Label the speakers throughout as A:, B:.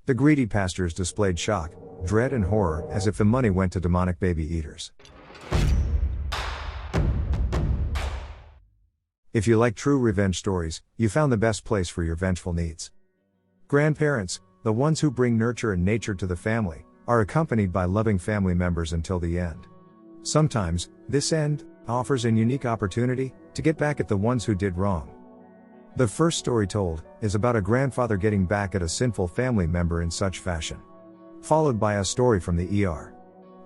A: The greedy pastors displayed shock, dread and horror as if the money went to demonic baby eaters. If you like true revenge stories, you found the best place for your vengeful needs. Grandparents, the ones who bring nurture and nature to the family, are accompanied by loving family members until the end. Sometimes, this end offers a unique opportunity to get back at the ones who did wrong. The first story told is about a grandfather getting back at a sinful family member in such fashion. Followed by a story from the ER.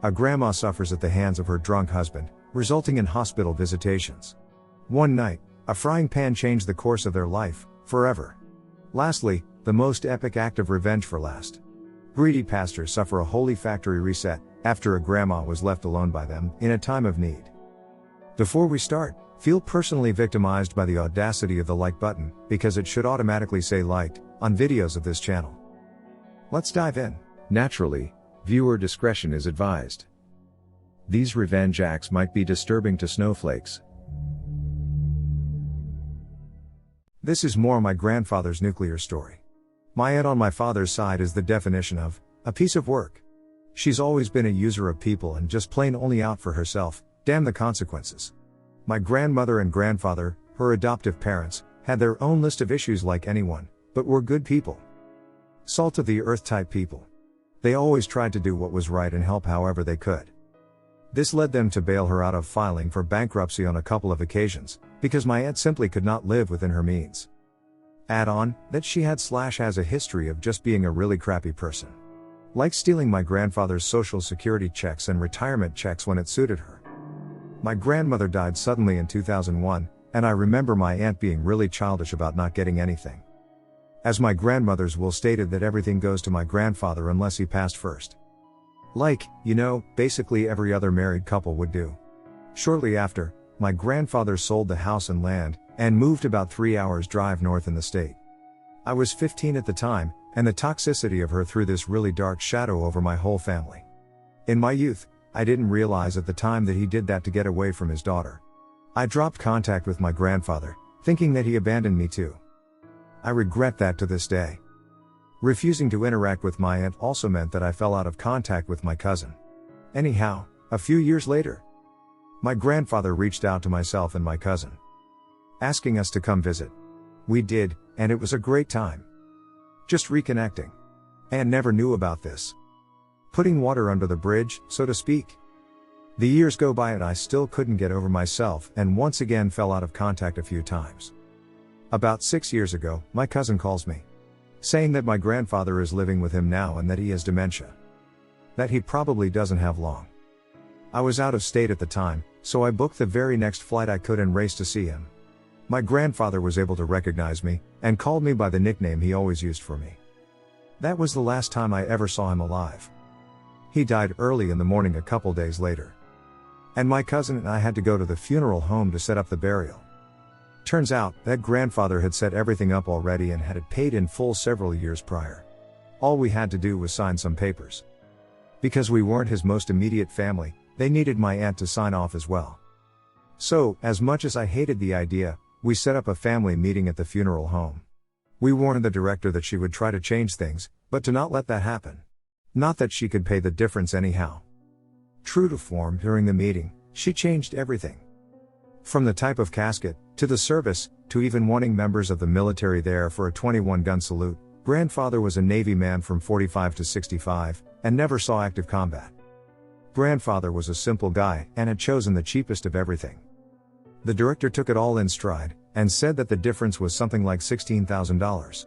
A: A grandma suffers at the hands of her drunk husband, resulting in hospital visitations. One night, a frying pan changed the course of their life, forever. Lastly, the most epic act of revenge for last. Greedy pastors suffer a holy factory reset, after a grandma was left alone by them, in a time of need. Before we start, feel personally victimized by the audacity of the like button, because it should automatically say liked, on videos of this channel. Let's dive in. Naturally, viewer discretion is advised. These revenge acts might be disturbing to snowflakes. This is more my grandfather's nuclear story. My aunt on my father's side is the definition of a piece of work. She's always been a user of people and just plain only out for herself, damn the consequences. My grandmother and grandfather, her adoptive parents, had their own list of issues like anyone, but were good people. Salt of the earth type people. They always tried to do what was right and help however they could. This led them to bail her out of filing for bankruptcy on a couple of occasions, because my aunt simply could not live within her means. Add on, that she has a history of just being a really crappy person. Like stealing my grandfather's social security checks and retirement checks when it suited her. My grandmother died suddenly in 2001, and I remember my aunt being really childish about not getting anything. As my grandmother's will stated that everything goes to my grandfather unless he passed first. Like, basically every other married couple would do. Shortly after, my grandfather sold the house and land, and moved about 3 hours drive north in the state. I was 15 at the time, and the toxicity of her threw this really dark shadow over my whole family. In my youth, I didn't realize at the time that he did that to get away from his daughter. I dropped contact with my grandfather, thinking that he abandoned me too. I regret that to this day. Refusing to interact with my aunt also meant that I fell out of contact with my cousin. Anyhow, a few years later, my grandfather reached out to myself and my cousin, asking us to come visit. We did, and it was a great time. Just reconnecting. Aunt never knew about this. Putting water under the bridge, so to speak. The years go by and I still couldn't get over myself and once again fell out of contact a few times. About 6 years ago, my cousin calls me, saying that my grandfather is living with him now and that he has dementia. That he probably doesn't have long. I was out of state at the time, so I booked the very next flight I could and raced to see him. My grandfather was able to recognize me, and called me by the nickname he always used for me. That was the last time I ever saw him alive. He died early in the morning a couple days later. And my cousin and I had to go to the funeral home to set up the burial. Turns out, that grandfather had set everything up already and had it paid in full several years prior. All we had to do was sign some papers. Because we weren't his most immediate family, they needed my aunt to sign off as well. So, as much as I hated the idea, we set up a family meeting at the funeral home. We warned the director that she would try to change things, but to not let that happen. Not that she could pay the difference anyhow. True to form, during the meeting, she changed everything. From the type of casket, to the service, to even wanting members of the military there for a 21-gun salute. Grandfather was a Navy man from 45 to 65, and never saw active combat. Grandfather was a simple guy, and had chosen the cheapest of everything. The director took it all in stride, and said that the difference was something like $16,000.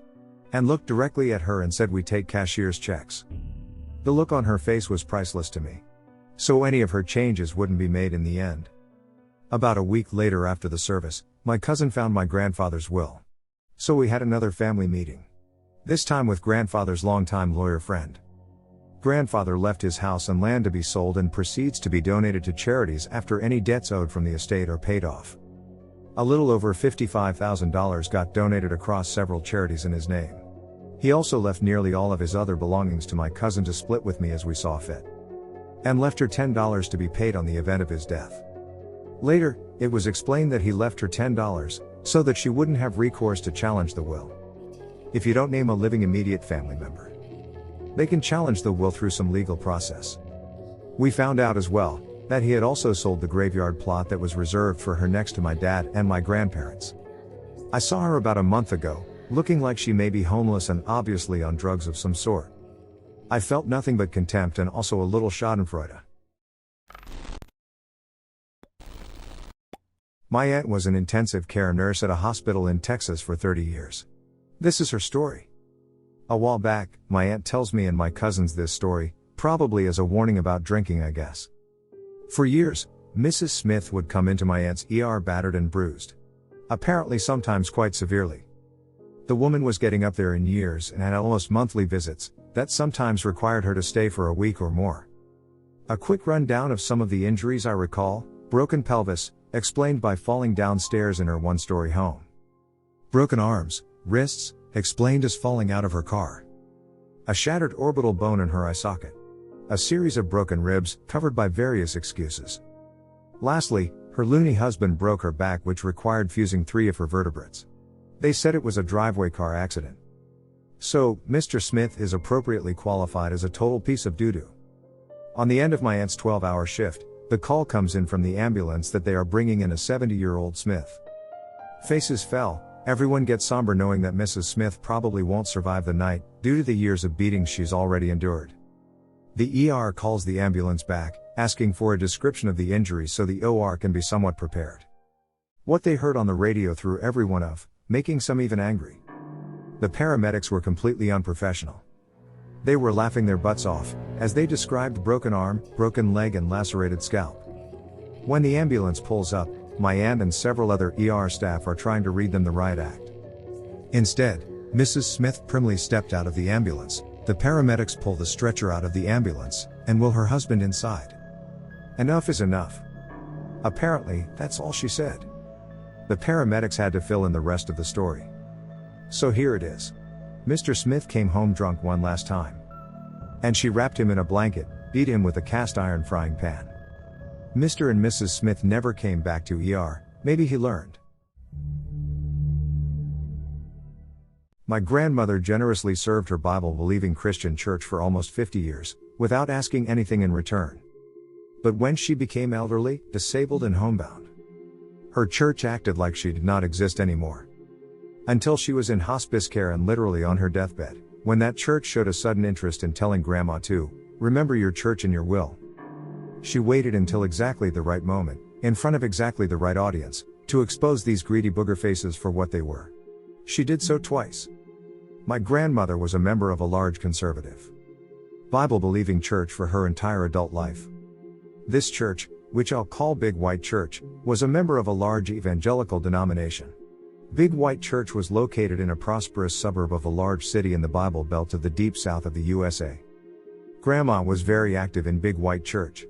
A: And looked directly at her and said, "We take cashier's checks." The look on her face was priceless to me. So any of her changes wouldn't be made in the end. About a week later after the service, my cousin found my grandfather's will. So we had another family meeting. This time with grandfather's longtime lawyer friend. Grandfather left his house and land to be sold and proceeds to be donated to charities after any debts owed from the estate are paid off. A little over $55,000 got donated across several charities in his name. He also left nearly all of his other belongings to my cousin to split with me as we saw fit. And left her $10 to be paid on the event of his death. Later, it was explained that he left her $10, so that she wouldn't have recourse to challenge the will. If you don't name a living immediate family member, They can challenge the will through some legal process. We found out as well that he had also sold the graveyard plot that was reserved for her next to my dad and my grandparents. I saw her about a month ago, looking like she may be homeless and obviously on drugs of some sort. I felt nothing but contempt and also a little schadenfreude. My aunt was an intensive care nurse at a hospital in Texas for 30 years. This is her story. A while back, my aunt tells me and my cousins this story, probably as a warning about drinking, I guess. For years, Mrs. Smith would come into my aunt's ER battered and bruised. Apparently sometimes quite severely. The woman was getting up there in years and had almost monthly visits, that sometimes required her to stay for a week or more. A quick rundown of some of the injuries I recall: broken pelvis, explained by falling downstairs in her one-story home. Broken arms, wrists, explained as falling out of her car. A shattered orbital bone in her eye socket. A series of broken ribs, covered by various excuses. Lastly, her loony husband broke her back, which required fusing 3 of her vertebrates. They said it was a driveway car accident. So, Mr. Smith is appropriately qualified as a total piece of doo-doo. On the end of my aunt's 12-hour shift, the call comes in from the ambulance that they are bringing in a 70-year-old Smith. Faces fell, everyone gets somber knowing that Mrs. Smith probably won't survive the night, due to the years of beatings she's already endured. The ER calls the ambulance back, asking for a description of the injuries so the OR can be somewhat prepared. What they heard on the radio threw everyone off, making some even angry. The paramedics were completely unprofessional. They were laughing their butts off, as they described broken arm, broken leg and lacerated scalp. When the ambulance pulls up, my aunt and several other ER staff are trying to read them the riot act. Instead, Mrs. Smith primly stepped out of the ambulance. The paramedics pull the stretcher out of the ambulance, and will her husband inside. Enough is enough. Apparently, that's all she said. The paramedics had to fill in the rest of the story. So here it is. Mr. Smith came home drunk one last time. And she wrapped him in a blanket, beat him with a cast iron frying pan. Mr. and Mrs. Smith never came back to ER, maybe he learned. My grandmother generously served her Bible-believing Christian church for almost 50 years, without asking anything in return. But when she became elderly, disabled and homebound, her church acted like she did not exist anymore. Until she was in hospice care and literally on her deathbed, when that church showed a sudden interest in telling Grandma to remember your church in your will. She waited until exactly the right moment, in front of exactly the right audience, to expose these greedy booger faces for what they were. She did so twice. My grandmother was a member of a large conservative, Bible-believing church for her entire adult life. This church, which I'll call Big White Church, was a member of a large evangelical denomination. Big White Church was located in a prosperous suburb of a large city in the Bible Belt to the deep south of the USA. Grandma was very active in Big White Church.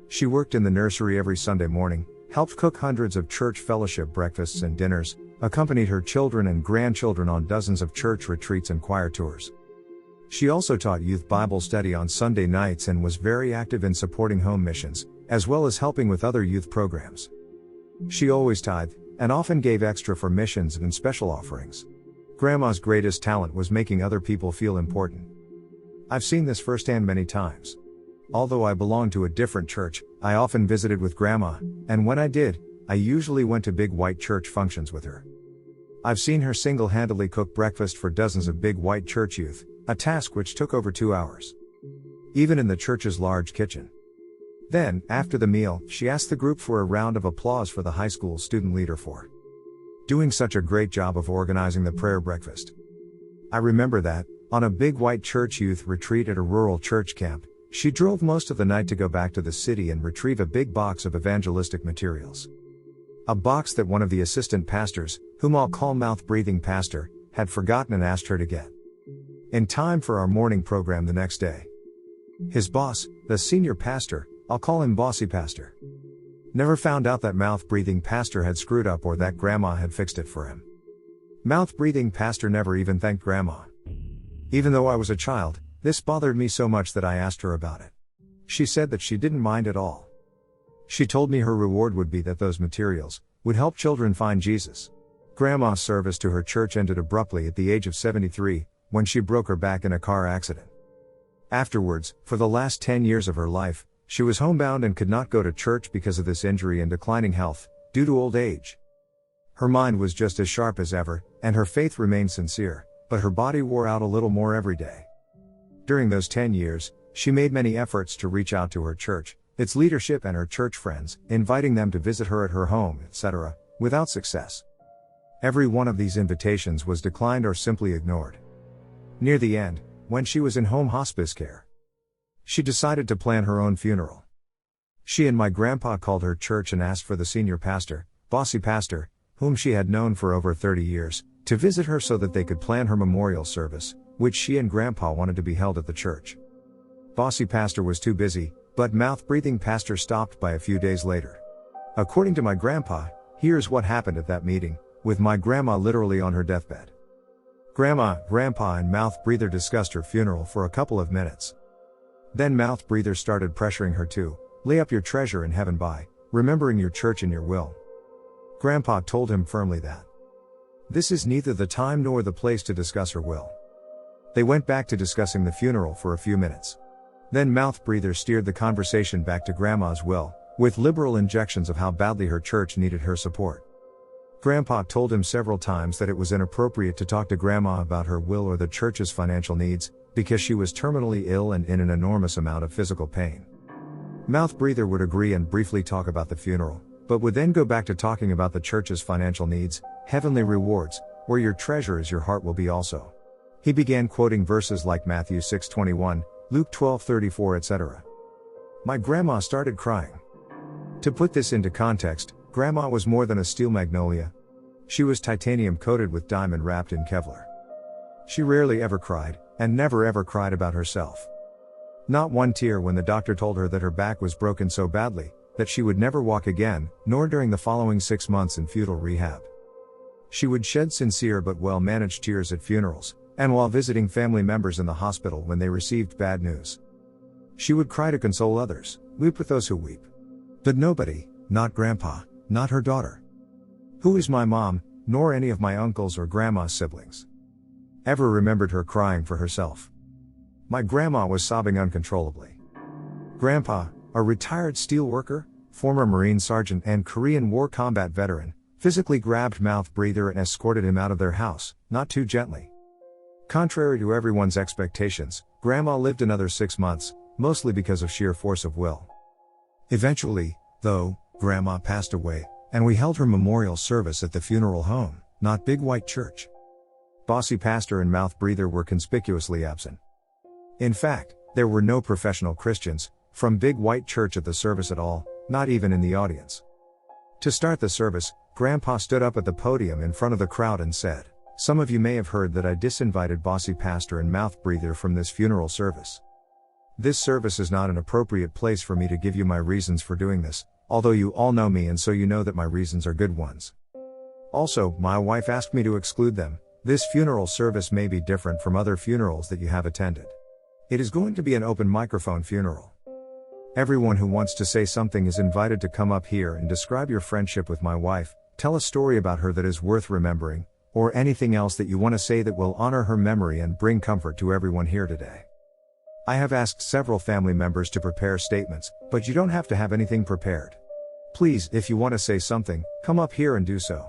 A: She worked in the nursery every Sunday morning, helped cook hundreds of church fellowship breakfasts and dinners, accompanied her children and grandchildren on dozens of church retreats and choir tours. She also taught youth Bible study on Sunday nights and was very active in supporting home missions, as well as helping with other youth programs. She always tithed, and often gave extra for missions and special offerings. Grandma's greatest talent was making other people feel important. I've seen this firsthand many times. Although I belonged to a different church, I often visited with Grandma, and when I did, I usually went to Big White Church functions with her. I've seen her single-handedly cook breakfast for dozens of Big White Church youth, a task which took over 2 hours. Even in the church's large kitchen. Then, after the meal, she asked the group for a round of applause for the high school student leader for doing such a great job of organizing the prayer breakfast. I remember that, on a Big White Church youth retreat at a rural church camp, she drove most of the night to go back to the city and retrieve a big box of evangelistic materials. A box that one of the assistant pastors, whom I'll call Mouth-Breathing Pastor, had forgotten and asked her to get in time for our morning program the next day. His boss, the senior pastor, I'll call him Bossy Pastor, never found out that Mouth-Breathing Pastor had screwed up or that Grandma had fixed it for him. Mouth-Breathing Pastor never even thanked Grandma. Even though I was a child, this bothered me so much that I asked her about it. She said that she didn't mind at all. She told me her reward would be that those materials would help children find Jesus. Grandma's service to her church ended abruptly at the age of 73, when she broke her back in a car accident. Afterwards, for the last 10 years of her life, she was homebound and could not go to church because of this injury and declining health, due to old age. Her mind was just as sharp as ever, and her faith remained sincere, but her body wore out a little more every day. During those 10 years, she made many efforts to reach out to her church, its leadership and her church friends, inviting them to visit her at her home, etc., without success. Every one of these invitations was declined or simply ignored. Near the end, when she was in home hospice care, she decided to plan her own funeral. She and my grandpa called her church and asked for the senior pastor, bossy pastor, whom she had known for over 30 years, to visit her so that they could plan her memorial service, which she and grandpa wanted to be held at the church. Bossy pastor was too busy, but mouth-breathing pastor stopped by a few days later. According to my grandpa, here's what happened at that meeting, with my grandma literally on her deathbed. Grandma, grandpa and mouth-breather discussed her funeral for a couple of minutes. Then mouth-breather started pressuring her to lay up your treasure in heaven by remembering your church in your will. Grandpa told him firmly that this is neither the time nor the place to discuss her will. They went back to discussing the funeral for a few minutes. Then mouth-breather steered the conversation back to grandma's will, with liberal injections of how badly her church needed her support. Grandpa told him several times that it was inappropriate to talk to grandma about her will or the church's financial needs, because she was terminally ill and in an enormous amount of physical pain. Mouth-breather would agree and briefly talk about the funeral, but would then go back to talking about the church's financial needs, heavenly rewards, where your treasure is your heart will be also. He began quoting verses like Matthew 6:21, Luke 12:34, etc. My grandma started crying. To put this into context, grandma was more than a steel magnolia. She was titanium coated with diamond wrapped in Kevlar. She rarely ever cried, and never ever cried about herself. Not one tear when the doctor told her that her back was broken so badly, that she would never walk again, nor during the following 6 months in futile rehab. She would shed sincere but well-managed tears at funerals, and while visiting family members in the hospital when they received bad news. She would cry to console others, weep with those who weep. But nobody, not grandpa, not her daughter, who is my mom, nor any of my uncles or grandma's siblings, ever remembered her crying for herself. My grandma was sobbing uncontrollably. Grandpa, a retired steel worker, former Marine sergeant and Korean War combat veteran, physically grabbed mouth-breather and escorted him out of their house, not too gently. Contrary to everyone's expectations, grandma lived another 6 months, mostly because of sheer force of will. Eventually, though, grandma passed away, and we held her memorial service at the funeral home, not Big White Church. Bossy pastor and mouth-breather were conspicuously absent. In fact, there were no professional Christians from Big White Church at the service at all, not even in the audience. To start the service, grandpa stood up at the podium in front of the crowd and said, "Some of you may have heard that I disinvited bossy pastor and mouth-breather from this funeral service. This service is not an appropriate place for me to give you my reasons for doing this, although you all know me and so you know that my reasons are good ones. Also, my wife asked me to exclude them. This funeral service may be different from other funerals that you have attended. It is going to be an open microphone funeral. Everyone who wants to say something is invited to come up here and describe your friendship with my wife, tell a story about her that is worth remembering, or anything else that you want to say that will honor her memory and bring comfort to everyone here today." I have asked several family members to prepare statements, but you don't have to have anything prepared. Please, if you want to say something, come up here and do so.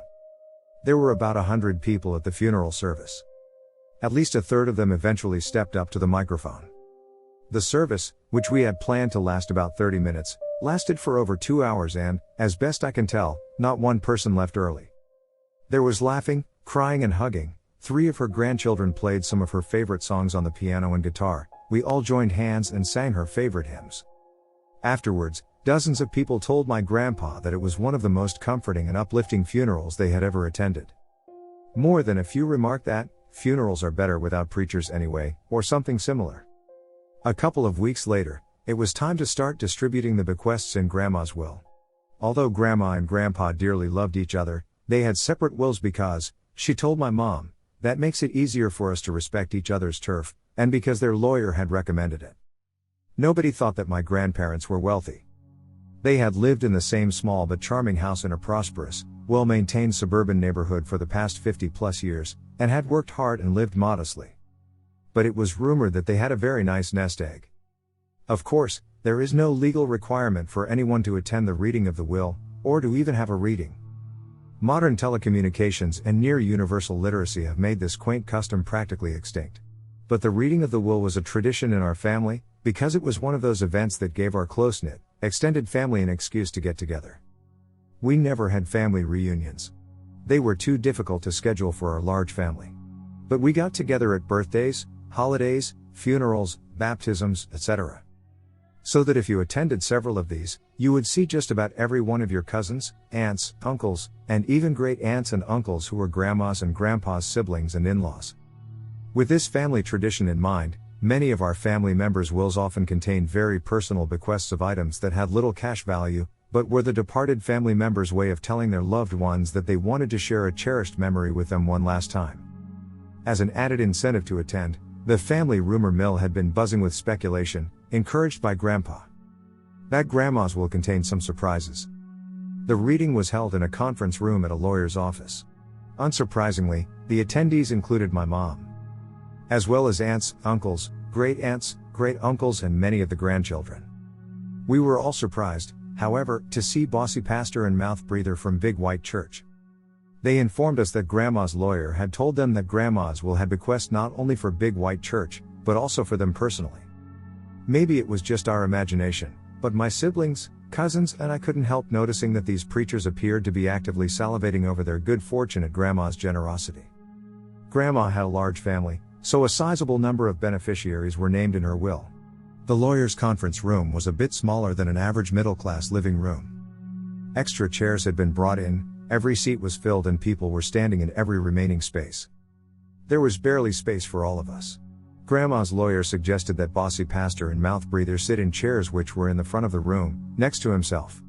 A: There were about 100 people at the funeral service. At least a third of them eventually stepped up to the microphone. The service, which we had planned to last about 30 minutes, lasted for over 2 hours and, as best I can tell, not one person left early. There was laughing, crying and hugging. 3 of her grandchildren played some of her favorite songs on the piano and guitar. We all joined hands and sang her favorite hymns. Afterwards, dozens of people told my grandpa that it was one of the most comforting and uplifting funerals they had ever attended. More than a few remarked that, funerals are better without preachers anyway, or something similar. A couple of weeks later, it was time to start distributing the bequests in grandma's will. Although grandma and grandpa dearly loved each other, they had separate wills because, she told my mom, that makes it easier for us to respect each other's turf, and because their lawyer had recommended it. Nobody thought that my grandparents were wealthy. They had lived in the same small but charming house in a prosperous, well-maintained suburban neighborhood for the past 50-plus years, and had worked hard and lived modestly. but it was rumored that they had a very nice nest egg. Of course, there is no legal requirement for anyone to attend the reading of the will, or to even have a reading. Modern telecommunications and near-universal literacy have made this quaint custom practically extinct. But the reading of the will was a tradition in our family, because it was one of those events that gave our close-knit, extended family an excuse to get together. We never had family reunions. They were too difficult to schedule for our large family. But we got together at birthdays, holidays, funerals, baptisms, etc. So that if you attended several of these, you would see just about every one of your cousins, aunts, uncles, and even great aunts and uncles who were grandma's and grandpa's siblings and in-laws. With this family tradition in mind, many of our family members' wills often contained very personal bequests of items that had little cash value, but were the departed family members' way of telling their loved ones that they wanted to share a cherished memory with them one last time. As an added incentive to attend, the family rumor mill had been buzzing with speculation, encouraged by Grandpa. That grandma's will contained some surprises. The reading was held in a conference room at a lawyer's office. Unsurprisingly, the attendees included my mom, as well as aunts, uncles, great-aunts, great-uncles and many of the grandchildren. We were all surprised, however, to see bossy pastor and mouth breather from Big White Church. They informed us that Grandma's lawyer had told them that Grandma's will had bequests not only for Big White Church, but also for them personally. Maybe it was just our imagination, but my siblings, cousins and I couldn't help noticing that these preachers appeared to be actively salivating over their good fortune at Grandma's generosity. Grandma had a large family, so a sizable number of beneficiaries were named in her will. The lawyer's conference room was a bit smaller than an average middle-class living room. Extra chairs had been brought in, every seat was filled and people were standing in every remaining space. There was barely space for all of us. Grandma's lawyer suggested that bossy pastor and mouth breather sit in chairs which were in the front of the room, next to himself.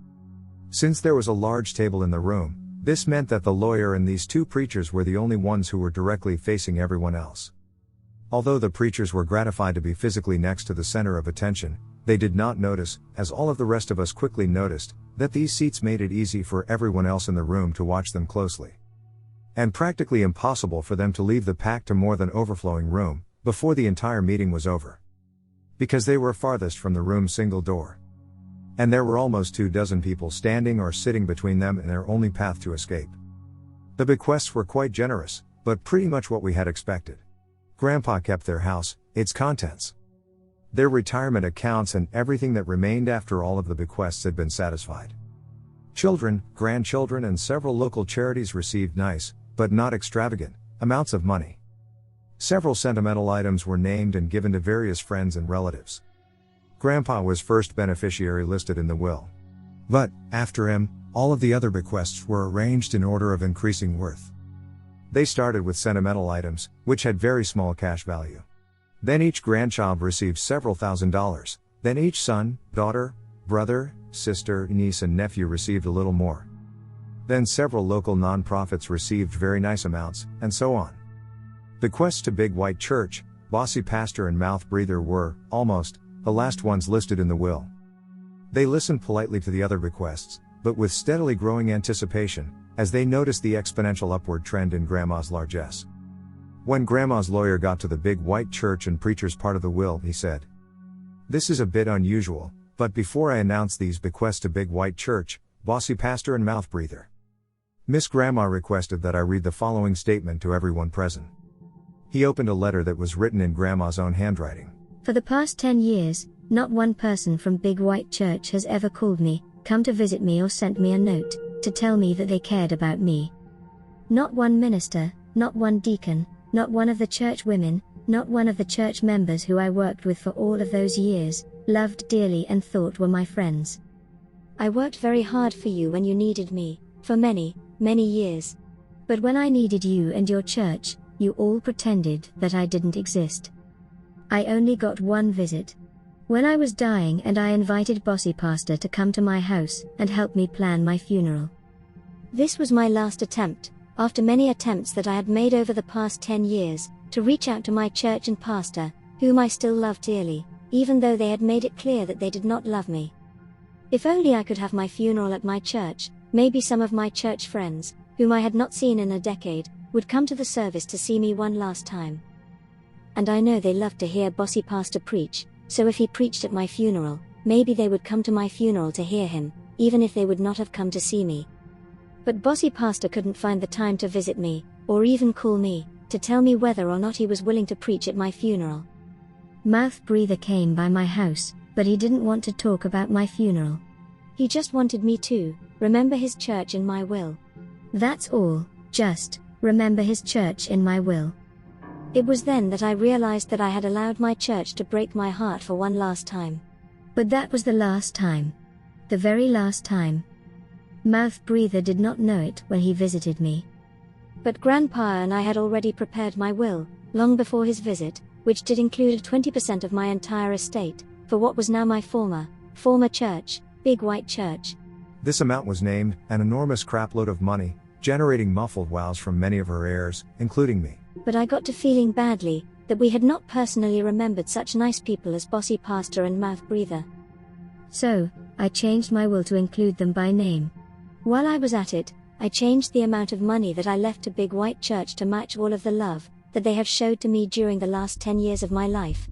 A: Since there was a large table in the room, this meant that the lawyer and these two preachers were the only ones who were directly facing everyone else. Although the preachers were gratified to be physically next to the center of attention, they did not notice, as all of the rest of us quickly noticed, that these seats made it easy for everyone else in the room to watch them closely. And practically impossible for them to leave the packed to more than overflowing room, before the entire meeting was over. Because they were farthest from the room's single door. And there were almost 24 people standing or sitting between them and their only path to escape. The bequests were quite generous, but pretty much what we had expected. Grandpa kept their house, its contents, their retirement accounts and everything that remained after all of the bequests had been satisfied. Children, grandchildren and several local charities received nice, but not extravagant, amounts of money. Several sentimental items were named and given to various friends and relatives. Grandpa was first beneficiary listed in the will. But, after him, all of the other bequests were arranged in order of increasing worth. They started with sentimental items, which had very small cash value. Then each grandchild received several $1,000s, then each son, daughter, brother, sister, niece and nephew received a little more. Then several local non-profits received very nice amounts, and so on. Bequests to Big White Church, bossy pastor and mouth breather were, almost, the last ones listed in the will. They listened politely to the other bequests, but with steadily growing anticipation, as they noticed the exponential upward trend in Grandma's largesse. When Grandma's lawyer got to the Big White Church and preacher's part of the will, he said, "This is a bit unusual, but before I announce these bequests to Big White Church, bossy pastor and mouth breather, Miss Grandma requested that I read the following statement to everyone present." He opened a letter that was written in Grandma's own handwriting.
B: "For the past 10 years, not one person from Big White Church has ever called me, come to visit me or sent me a note to tell me that they cared about me. Not one minister, not one deacon, not one of the church women, not one of the church members who I worked with for all of those years, loved dearly and thought were my friends. I worked very hard for you when you needed me, for many, many years. But when I needed you and your church, you all pretended that I didn't exist. I only got one visit. When I was dying and I invited bossy pastor to come to my house and help me plan my funeral. This was my last attempt, after many attempts that I had made over the past 10 years, to reach out to my church and pastor, whom I still loved dearly, even though they had made it clear that they did not love me. If only I could have my funeral at my church, maybe some of my church friends, whom I had not seen in a decade, would come to the service to see me one last time. and I know they love to hear bossy pastor preach, so if he preached at my funeral, maybe they would come to my funeral to hear him, even if they would not have come to see me. But bossy pastor couldn't find the time to visit me, or even call me, to tell me whether or not he was willing to preach at my funeral. Mouth breather came by my house, but he didn't want to talk about my funeral. He just wanted me to remember his church in my will. That's all, just remember his church in my will. It was then that I realized that I had allowed my church to break my heart for one last time. But that was the last time. The very last time. Mouth breather did not know it when he visited me. But Grandpa and I had already prepared my will, long before his visit, which did include 20% of my entire estate, for what was now my former church, Big White Church.
A: This amount was named an enormous crapload of money, generating muffled wows from many of her heirs, including me.
B: But I got to feeling badly that we had not personally remembered such nice people as Bossy Pastor and Mouth Breather. So, I changed my will to include them by name. While I was at it, I changed the amount of money that I left to Big White Church to match all of the love that they have showed to me during the last 10 years of my life.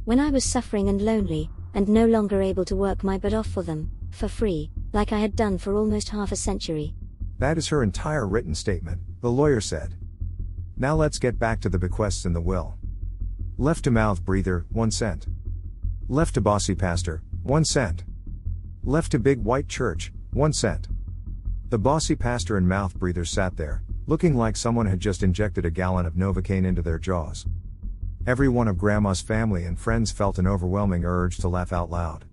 B: When I was suffering and lonely, and no longer able to work my butt off for them, for free, like I had done for almost half a century.
A: That is her entire written statement, the lawyer said. Now let's get back to the bequests in the will. Left to Mouth Breather, 1 cent. Left to Bossy Pastor, 1 cent. Left to Big White Church, 1 cent. The Bossy Pastor and Mouth Breather sat there, looking like someone had just injected a gallon of Novocaine into their jaws. Every one of Grandma's family and friends felt an overwhelming urge to laugh out loud.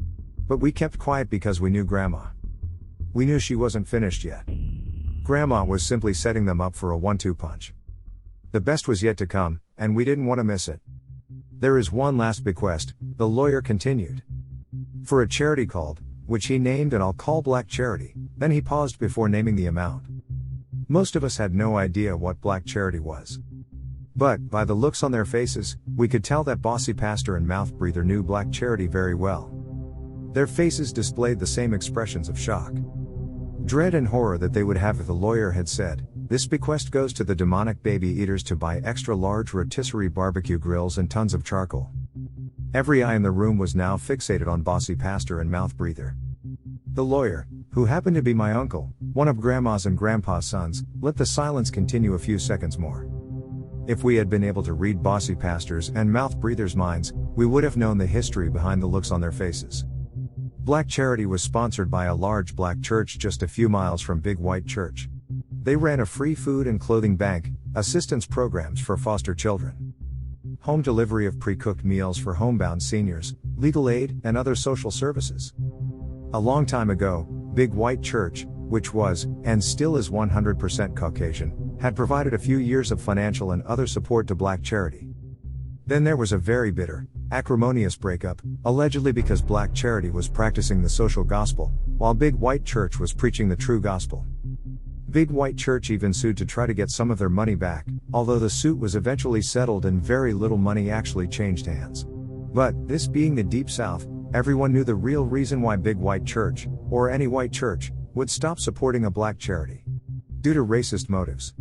A: But we kept quiet because we knew Grandma. We knew she wasn't finished yet. Grandma was simply setting them up for a 1-2 punch. The best was yet to come, and we didn't want to miss it. There is one last bequest, the lawyer continued. For a charity called, which he named and I'll call Black Charity, then he paused before naming the amount. Most of us had no idea what Black Charity was. But, by the looks on their faces, we could tell that Bossy Pastor and Mouth Breather knew Black Charity very well. Their faces displayed the same expressions of shock, dread and horror that they would have if the lawyer had said, "This bequest goes to the demonic baby eaters to buy extra large rotisserie barbecue grills and tons of charcoal." Every eye in the room was now fixated on Bossy Pastor and Mouth Breather. The lawyer, who happened to be my uncle, one of Grandma's and Grandpa's sons, let the silence continue a few seconds more. If we had been able to read Bossy Pastor's and Mouth Breather's minds, we would have known the history behind the looks on their faces. Black Charity was sponsored by a large black church just a few miles from Big White Church. They ran a free food and clothing bank, assistance programs for foster children, home delivery of pre-cooked meals for homebound seniors, legal aid, and other social services. A long time ago, Big White Church, which was, and still is 100% Caucasian, had provided a few years of financial and other support to Black Charity. Then there was a very bitter, acrimonious breakup, allegedly because Black Charity was practicing the social gospel, while Big White Church was preaching the true gospel. Big White Church even sued to try to get some of their money back, although the suit was eventually settled and very little money actually changed hands. But, this being the Deep South, everyone knew the real reason why Big White Church, or any white church, would stop supporting a black charity. Due to racist motives.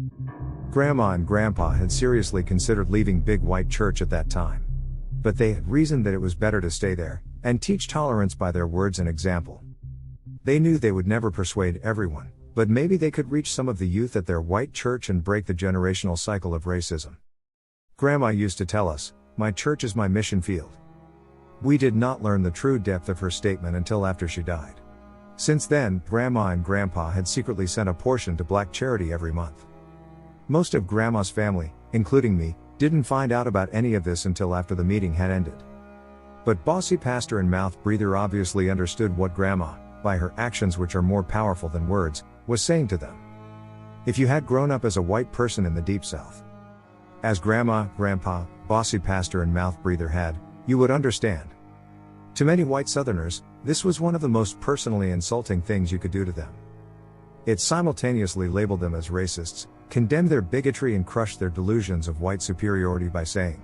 A: Grandma and Grandpa had seriously considered leaving Big White Church at that time. But they had reasoned that it was better to stay there, and teach tolerance by their words and example. They knew they would never persuade everyone, but maybe they could reach some of the youth at their white church and break the generational cycle of racism. Grandma used to tell us, "My church is my mission field." We did not learn the true depth of her statement until after she died. Since then, Grandma and Grandpa had secretly sent a portion to Black Charity every month. Most of Grandma's family, including me, didn't find out about any of this until after the meeting had ended. But Bossy Pastor and Mouth Breather obviously understood what Grandma, by her actions which are more powerful than words, was saying to them. If you had grown up as a white person in the Deep South, as Grandma, Grandpa, Bossy Pastor and Mouth Breather had, you would understand. To many white Southerners, this was one of the most personally insulting things you could do to them. It simultaneously labeled them as racists, condemned their bigotry and crushed their delusions of white superiority by saying,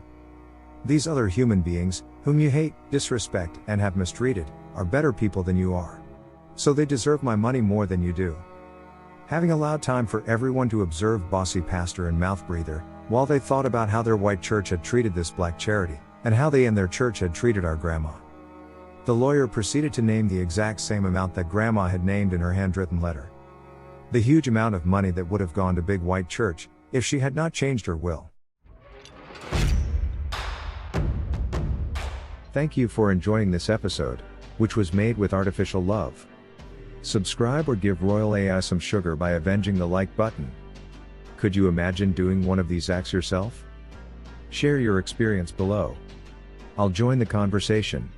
A: "These other human beings, whom you hate, disrespect, and have mistreated, are better people than you are. So they deserve my money more than you do." Having allowed time for everyone to observe Bossy Pastor and Mouth Breather, while they thought about how their white church had treated this black charity, and how they and their church had treated our grandma. The lawyer proceeded to name the exact same amount that grandma had named in her handwritten letter. The huge amount of money that would have gone to Big White Church, if she had not changed her will. Thank you for enjoying this episode, which was made with artificial love. Subscribe or give Royal AI some sugar by avenging the like button. Could you imagine doing one of these acts yourself? Share your experience below. I'll join the conversation.